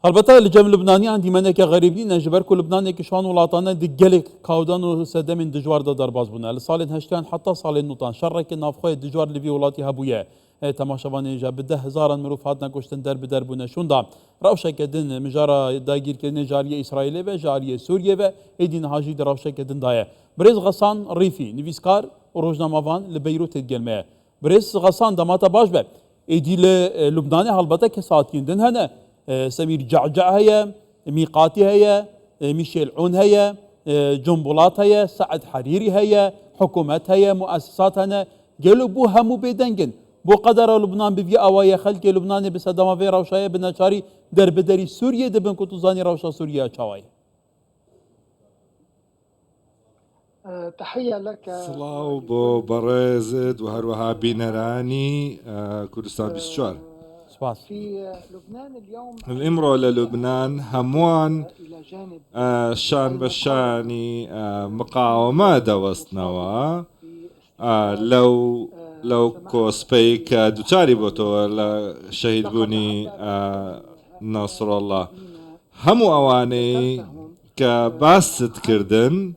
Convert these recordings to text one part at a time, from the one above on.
البته لجم لبنانیان دیمنه که غریبی نجبر کو لبنان که شان ولاتانه دگل کاودان و سدم دجوار دا درباز بونه لسال هشتان حتی سال نوتان شر که نافخه دجوار لوی ولاتی هبویه تماشاوان جا بده هزاران مروف هاتنا کشتن در بونه شوندا روشه کدن مجارا داگیر کدن جاریه اسرائیل و جاریه سوریه و ایدین حاجی در روشه کدن دایه برز غسان ریفی نویسکار و روزنامه‌وان لبیروت گلمه برز غسان دماتا باش به ایدی لبنان البته که ساعتین دن هنه سمير جعجع هي ميقاتي هي ميشيل عون هي جنبولات هي سعد حريري هي حكومات هي مؤسسات هنا قالوا بو همو بيدنجن بو قدر لبنان بفي اوايا خلق لبنان بسدما في روشايا بناشاري در بدري سوريا دبن كتوزاني روشا سوريا چاواي تحية لك سلااو بو برزد وهروها بينراني كردستان بسشوار في لبنان اليوم الإمرو للبنان هموان شان بشاني مقاومة دوستنوا لو كوسبيك دوتاري بوتو شهيد بوني نصر الله همو أواني كباست كردن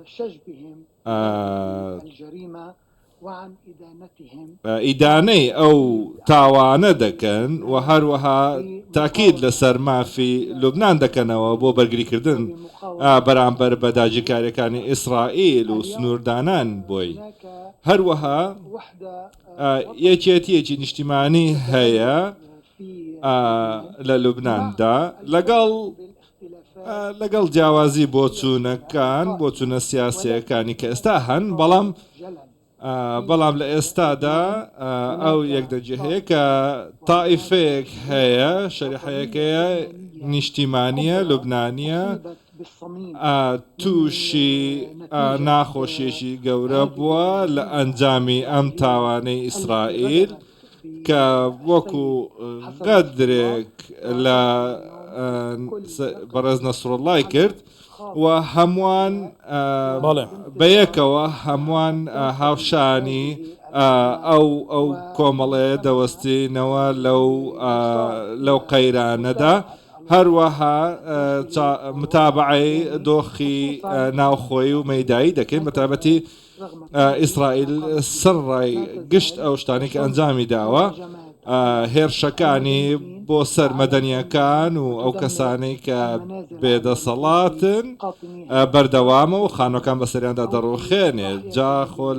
شجبهم الجريمة وعن إدانتهم ئیدانەی ئەو تاوانە دەکەن و هەروەها تاکید لەسەر مافی لوبنان دەکەنەوە بۆ بەرگریکردن بەرامبەر بە داگیرکاریەکانی ئیسرائیل و سنووردانان بۆی هەروەها یەکێتیەکی نیشتیمانی هەیە لە لوبناندا لەگەڵ جیاوازی بۆ چوونە سیاسیەکانی کە ئێستا هەن بەڵام لە ئێستادا ئەو یەکدەجێ هەیە کە تائیفەیەک هەیە شەریحەیەکەیە نیشتیمانیە لوبنانیە تووشی ناخۆشیێکی گەورە بووە لە ئەنجامی ئەم تاوانەی ئیسرائیل کە وەکو قەدرێک لە بەڕێز نەسڕڵڵای کرد و هەمووان بەیەکەوە هەمووان هاوشانی ئەو کۆمەڵەیە دەوەستینەوە لەو قەیرانەدا هەروەها متابعەی دۆخی ناوخۆی و مەیدایی دەکەین بەتابەتی ئیسرائیل سڕای گشت ئەو شتانی کە ئەنجامی داوە هێرشەکانی بۆ سەر مەدەنیەکان و ئەو کەسانەی کە بێدەسەڵاتن بەردەوامە و خانۆکان بەسەریاندا دەڕوخێنێت جاخۆ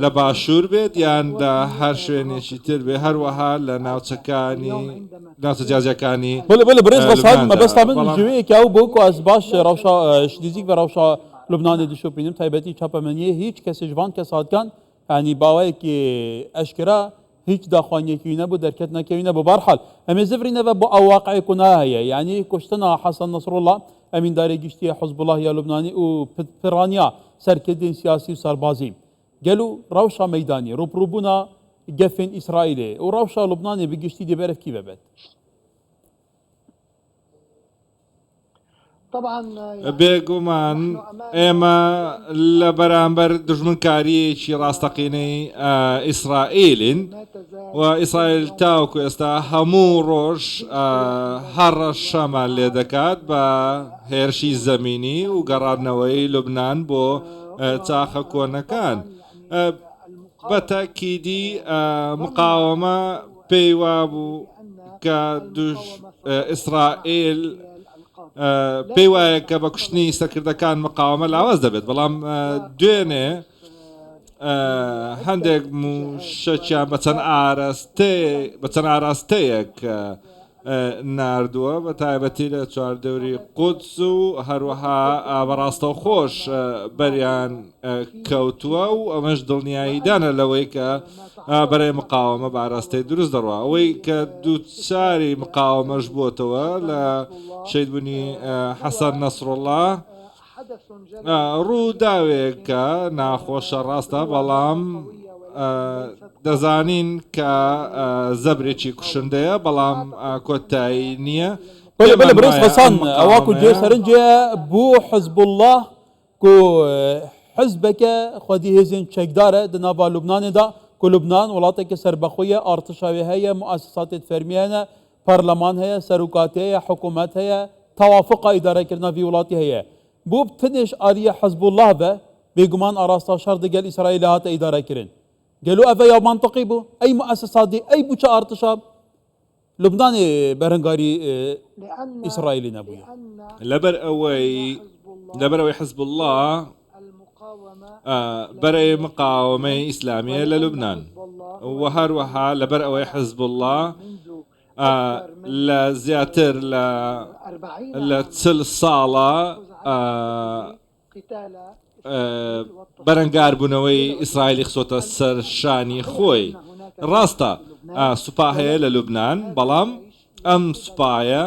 لە باشوور بێت یان لە هەر شوێنێکی تر بێ هەروەها لە ناوچە جیاجەکانی برێز بەسان مەبەستا من جوەیەکی ئەو بۆکو ئەس باش ڕەوشا شنیزیک بە ڕەوشا لوبنانê dişopînim taybetî çapemeniyê hiç kesê ji van kesatkan yani bawayekî eşkira hiç daxwanyekî nebû derket nekevî nebû barhal em ê zivrîne ve bu ew waqeyê ku naheye yani kuştina Hasan Nasrullah emîndarê giştiye Hizbullah ya Lubnanî û piraniya serketên siyasî û serbazî gelo rewşa meydanî rûprûbûna gefên İsraîlê û rewşa Lubnanê bi giştî dê berevkî vebet بێگومان ئێمە لە بەرامبەر دژمنکاریەکی ڕاستەقینەی ئیسرائیلین و ئیسرائیل تاوکو ئێستا هەموو ڕۆژ هەڕەشەمان لێ دەکات بە هێرشی زەمینی و گەڕاندنەوەی لوبنان بۆ چاخە کۆنەکان بە تاکیدی مقاومە پێی وابوو کە ئیسرائیل پێی وایە کە بە کوشتنی سەرکردەکان مقاومە لاواز دەبێت بەڵام دوێنێ هەندێک موشەکیان بە چەند ئاراستەیەک ناردووە بە تایبەتی لە چواردەوری قودس و هەروەها بەڕاستەوخۆش بەریان کەوتووە و ئەمەش دڵنیاییدانە لەوەی کە بەرەی مقاومە بە ئاراستەی دروست دەڕوە ئەوەی کە دووچاری مقاومەش بووتەوە لە شەیدبوونی حەسەن نەسڕڵڵاه ڕووداوێکە ناخۆشە ڕاستە بەڵام دەزانین کە زەبرێکی کوشندەیە بەڵام کۆتایی نییە برێز بەسان ئەواکو جێ سەرنجە بۆ حزب الله کو حزبەکە خودی هێزین چەکدارە دناوا لوبنانێدا کو لوبنان وڵاتێکی سەربەخۆیە ئارتشاوی هەیە مؤسساتێت فەرمیانە پارلمان هەیە سەرۆکاتی هەیە حکوومەت هەیە تەوافق ئیدارەکردنا وی وڵاتی هەیە بۆ تنێش ئالیە حەزب الله بە بێگومان ئاراستا شەڕ دەگەل ئیسرائیل هاتە ئیدارەکردن گەلو ئەڤە یا منطقی بوو ئەی مؤسساتی ئەی بووچە ئارتشا لبنانê berhengarî İsraîlî nebûye لەبەر ئەوەی حزب الله بەرەی مقاومەی ئیسلامیە لە لوبنان و هەروەها لەبەر ئەوەی حزب الله لە زیاتر لە 40 ساڵە بەرەنگاربوونەوەی ئیسرائیلی خسۆتە سەر شانی خۆی ڕاستە سوپا هەیە لە لوبنان بەڵام ئەم سوپایە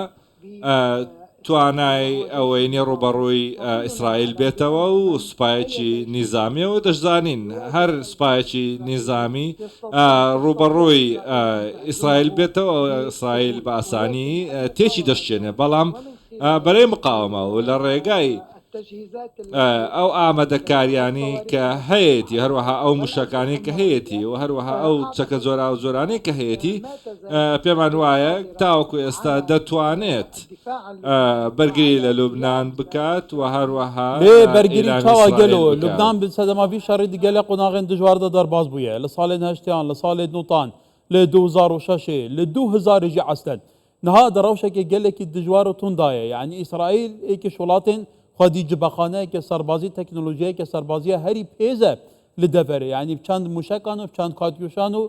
توانای ئەوەی نێڕوبەڕووی ئیسرائیل بێتەوە و سوپایەکی نیزامیەوە دەشزانین هەر سوپایەکی نیزامی ڕوبەڕووی ئیسرائیل بێتەوە ئیسرائیل بە ئاسانی تێکی دەشتێنێ بەڵام بەرەی مقاومە و لە ڕێگای ئەو ئامادەکاریانی کە هەیەی هەروەها ئەو موشەکانی کە هەیەی و هەروەها ئەو چەکە زۆرا و زۆرانی کە هەیەی پێمان وایە تاوەکو ئێستا دەتوانێت بەرگری لە لوبنان بکات و هەروەها لێ بەرگری چاوە گەلەوە لوبنان سەدەماوی شەڕی دیگەلە قۆناغێن دژواردە دەرباز بووە لە ساڵێن هەشتیان لە ساڵێ نوتان لە 2006 لە 2000 عەستەن نها دەڕەوشێکی گەلێکی دژوار و توندایە یعنی ئیسرائیل ئێکی وڵاتێن خودی جبخانەیەکە سەربازی تەکنۆلۆژیەکە سەربازیە هەری پێزە لە دەڤەرە یعنی چەند موشەکان و چەند کاتیوشان و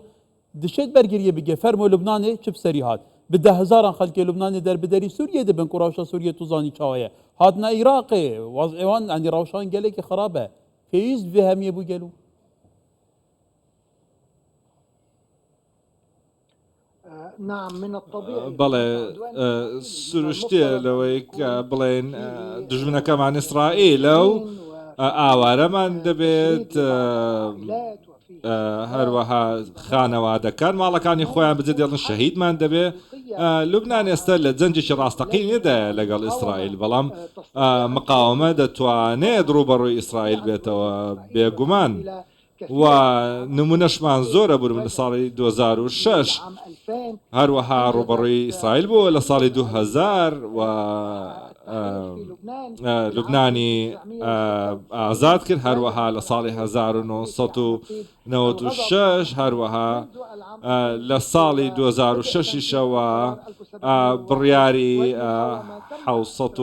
دشێت بەرگریە بگێ فەرمۆ لوبنانê çi serî hat bi 10,000 xelkê Lubnanê derbiderî Sûriyê dibin ku rewşa Sûriye tu zanî çawa ye hatina Iraqê wazêwan yanî rewşan gelekî xirab e pêwîst vê hemiyê bû gelo بەڵێ سروشتێ لەوەی کە بڵێن دژمنەکەمان ئیسرائیلە و ئاوارەمان دەبێت هەروەها خانەوادەکان ماڵەکانی خۆیان بجێ دێڵن شەهیدمان دەبێ لوبنان ئێستا لە جەنجێکی ڕاستەقینێدا لەگەڵ ئیسرائیل بەڵام مقاومە دەتوانێت ڕوبەڕووی ئیسرائیل بێتەوە بێگومان و نمونەشمان زۆرە بوون لە ساڵی 2006 هەروەها ڕوبەڕووی ئیسرائیل بوو لە ساڵی 2000 و لوبنانی ئازاد کرد هەروەها لە ساڵی 1996 هەروەها لە ساڵی 2006شەوە بڕیاری 700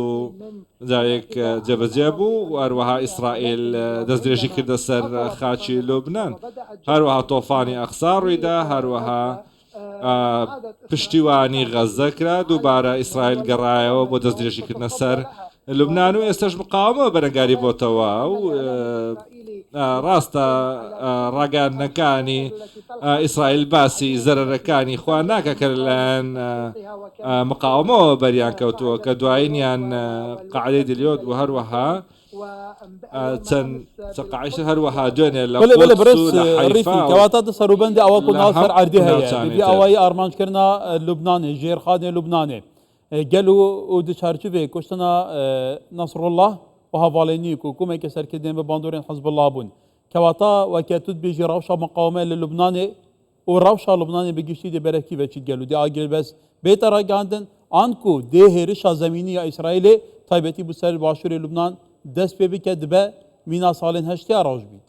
جێبەجێ بوو و هەروەها ئیسرائیل دەستدرێژی کردە سەر خاچی لوبنان هەروەها تۆفانی ئەقسا ڕوویدا هەروەها پشتیوانی غەزە کرا دووبارە ئیسرائیل گەڕایەوە بۆ دەستدرێژیکردنە سەر لوبنان و ئێستش مقاومە بەرەنگاری بۆتەوە و ڕاستە ڕاگەاندنەکانی ئیسرائیل باسی زەرەرەکانی خوا ناکە کە لەلایەن مقاومەوە بەریان کەوتووە کە دوایینیان قەعەدەی دلیۆت و هەروەها چەند قەعەش هەروەها دوێنێ لە کەواتە سەروبەندی ئەوە کو ناسەر عەردی هەیە ئەوەی ئارمانجکردنا لوبنانê jêrxanê Lubnanê gel û di çarçivê kuştina Nasrullah û hevalênî ku hikûmeke serkirdên bi bandorên Hizbullah bûn kewata weke tu dibêjî rewşa miqawme li Lubnanê û rewşa Lubnanê bi giştî dê berekî veçî gel û dê agilbes bête ragihandin an ku dê hêrişa zemînî ya İsraîlê taybetî bi ser başûrê Lubnan dest pê bike dibe mîna salên heştiya roj bît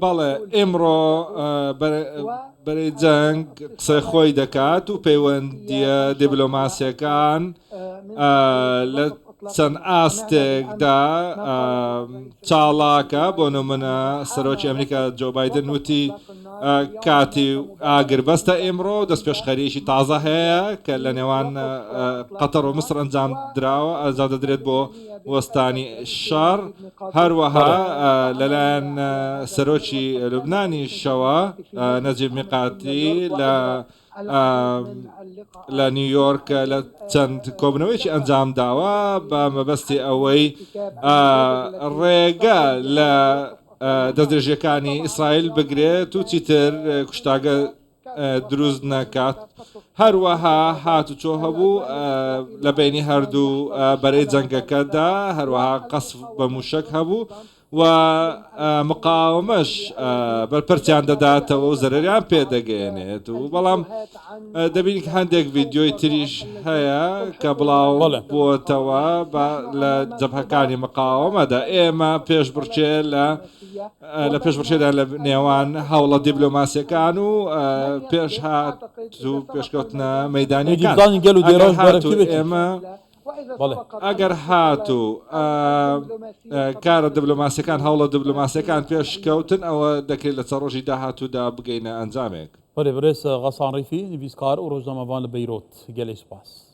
بەڵێ ئێمڕۆ بەرەی جەنگ قسەی خۆی دەکات و پەیوەندیە دیبلۆماسیەکان لە چەند ئاستێکدا چاڵاکە بۆ نمونە سەرۆکی ئەمریکا جۆ بایدن وتی کاتی ئاگربەستە ئێمڕۆ دەست پێشخەریشی تازە هەیە کە لە نێوان قەتەر و مصر ئەنجام دراوە ئازاد دەدرێت بۆ وەستانی شەڕ هەروەها لەلایەن سەرۆکی لوبنانی شەوە نەجیب میقاتی لە نیویۆرک لە چەند کۆبنەوەیکی ئەنجام داوە بە مەبەستی ئەوەی ڕێگە لە دەستدرێژیەکانی ئیسرائیل بگرێت و چیتر کوشتاگە دروست نەکات هەروەها هاتوچۆ هەبوو لە بینی هەردوو بەرەی جەنگەکەدا هەروەها قەسف بە موشک هەبوو ومقاومەش بەرپەرچیان دەداتەوە و زەرریان پێدەگەێنێت و بەڵام دەبینی هەندێک ڤیددیۆی تریش هەیە کە بڵاو بووەتەوە لە جەبهەکانی مقاومەدا ئێمە پێشبڕچێ لە پێشبڕچێدا لە نێوان هەوڵە دیبلۆماسیەکان و پێشهات و پێشکەوتنە مەیدانیەکان ئێمە ئەگەر هاتوو کارە دیبلۆماسیەکان هەوڵە دیبلۆماسیەکان پێشکەوتن ئەوە دەکرێت لە چەڕۆژی داهاتوودا بگەینە ئەنجامێک. بەێ بەێز غەسان ڕیفی نویسکار و ڕۆژنامەوان لە بەیرۆت گەلێ سوپاس.